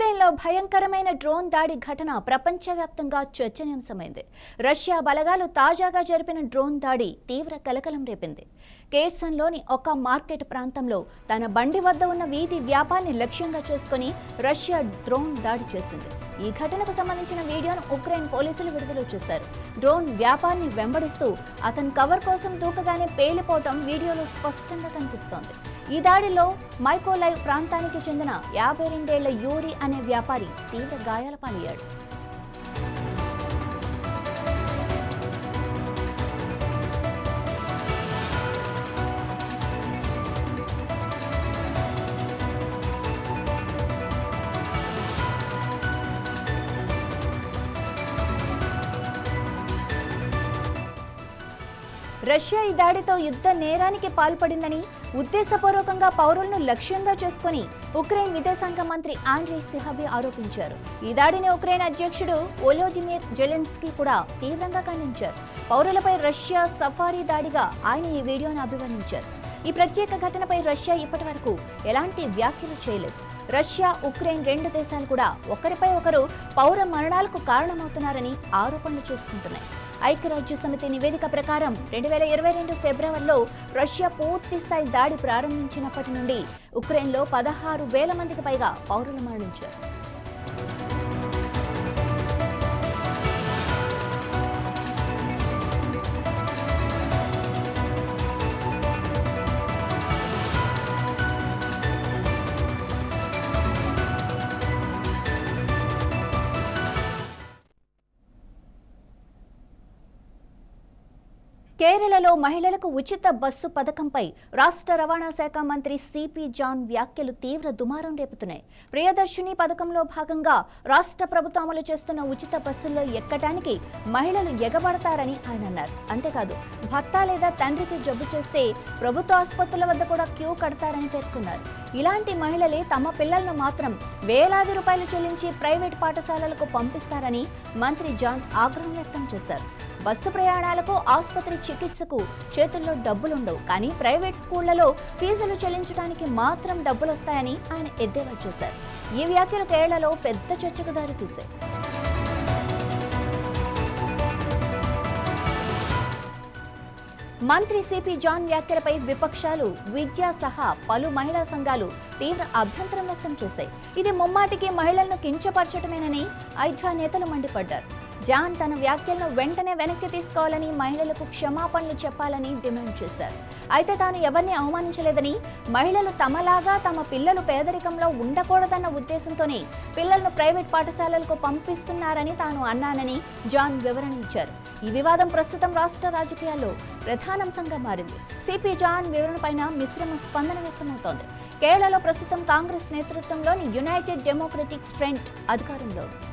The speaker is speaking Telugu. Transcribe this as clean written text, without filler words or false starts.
ఉక్రెయిన్లో భయంకరమైన డ్రోన్ దాడి ఘటన ప్రపంచవ్యాప్తంగా చర్చనీయాంశమైంది. రష్యా బలగాలు తాజాగా జరిపిన డ్రోన్ దాడి తీవ్ర కలకలం రేపింది. కేర్సన్లోని ఒక మార్కెట్ ప్రాంతంలో తన బండి వద్ద ఉన్న వీధి వ్యాపారిని లక్ష్యంగా చేసుకుని రష్యా డ్రోన్ దాడి చేసింది. ఈ ఘటనకు సంబంధించిన వీడియోను ఉక్రెయిన్ పోలీసులు విడుదల చేశారు. డ్రోన్ వ్యాపారిని వెంబడిస్తూ అతని కవర్ కోసం దూకగానే పేలిపోవటం వీడియోలో స్పష్టంగా కనిపిస్తోంది. ఈ దాడిలో మైకోలైవ్ ప్రాంతానికి చెందిన 52 ఏళ్ల యూరి అనే వ్యాపారి తీవ్ర గాయాల పాలయ్యాడు. రష్యా ఈ దాడితో యుద్ధ నేరానికి పాల్పడిందని, ఉద్దేశపూర్వకంగా పౌరులను లక్ష్యంగా చేసుకుని ఉక్రెయిన్ విదేశాంగ మంత్రి ఆండ్రీ సిహాబీ ఆరోపించారు. ఈ దాడిని ఉక్రెయిన్ అధ్యక్షుడు వోలోడిమిర్ జెలెన్స్కీ కూడా తీవ్రంగా ఖండించారు. పౌరులపై రష్యా సఫారీ దాడిగా ఆయన ఈ వీడియోను అభివర్ణించారు. ఈ ప్రత్యేక ఘటనపై రష్యా ఇప్పటివరకు ఎలాంటి వ్యాఖ్యలు చేయలేదు. రష్యా, ఉక్రెయిన్ రెండు దేశాలు కూడా ఒకరిపై ఒకరు పౌర మరణాలకు కారణమవుతున్నారని ఆరోపణలు చేసుకుంటున్నాయి. ఐక్యరాజ్య సమితి నివేదిక ప్రకారం 2022 ఫిబ్రవరిలో రష్యా పూర్తిస్థాయి దాడి ప్రారంభించినప్పటి నుండి ఉక్రెయిన్లో 16,000 మందికి పైగా పౌరులు మరణించారు. కేరళలో మహిళలకు ఉచిత బస్సు పథకంపై రాష్ట్ర రవాణా శాఖ మంత్రి సిపి జాన్ వ్యాఖ్యలు తీవ్ర దుమారం రేపుతున్నాయి. ప్రియదర్శిని పథకంలో భాగంగా రాష్ట్ర ప్రభుత్వం అమలు చేస్తున్న ఉచిత బస్సుల్లో ఎక్కడానికి మహిళలు ఎగబడతారని ఆయన అన్నారు. అంతేకాదు, భర్త లేదా తండ్రికి జబ్బు చేస్తే ప్రభుత్వ ఆసుపత్రుల వద్ద కూడా క్యూ కడతారని పేర్కొన్నారు. ఇలాంటి మహిళలే తమ పిల్లలను మాత్రం వేలాది రూపాయలు చెల్లించి ప్రైవేట్ పాఠశాలలకు పంపిస్తారని మంత్రి జాన్ ఆగ్రహం వ్యక్తం చేశారు. బస్సు ప్రయాణాలకు, ఆసుపత్రి చికిత్సకు చేతుల్లో డబ్బులుండవు, కానీ ప్రైవేట్ స్కూళ్లలో ఫీజులు చెల్లించడానికి మాత్రం డబ్బులొస్తాయని ఆయన ఎద్దేవా చేశారు. ఈ వ్యాఖ్యలు కేరళలో పెద్ద చర్చకు దారితీశాయి. మంత్రి సిపి జాన్ వ్యాఖ్యలపై విపక్షాలు, విద్యా సహా పలు మహిళా సంఘాలు తీవ్ర అభ్యంతరం వ్యక్తం చేశాయి. ఇది ముమ్మాటికి మహిళలను కించపరచడమేనని ఐద్వా నేతలు మండిపడ్డారు. జాన్ తన వ్యాఖ్యలను వెంటనే వెనక్కి తీసుకోవాలని, మహిళలకు క్షమాపణలు చెప్పాలని డిమాండ్ చేశారు. అయితే తాను ఎవరిని అవమానించలేదని, మహిళలు తమలాగా తమ పిల్లలు పేదరికంలో ఉండకూడదన్న ఉద్దేశంతోనే పిల్లలను ప్రైవేట్ పాఠశాలలకు పంపిస్తున్నారని తాను అన్నానని జాన్ వివరణ ఇచ్చారు. ఈ వివాదం ప్రస్తుతం రాష్ట్ర రాజకీయాల్లో ప్రధానాంశంగా మారింది. సిపి జాన్ వివరణపైన మిశ్రమ స్పందన వ్యక్తమవుతోంది. కేరళలో ప్రస్తుతం కాంగ్రెస్ నేతృత్వంలోని యునైటెడ్ డెమోక్రటిక్ ఫ్రంట్ అధికారంలో ఉంది.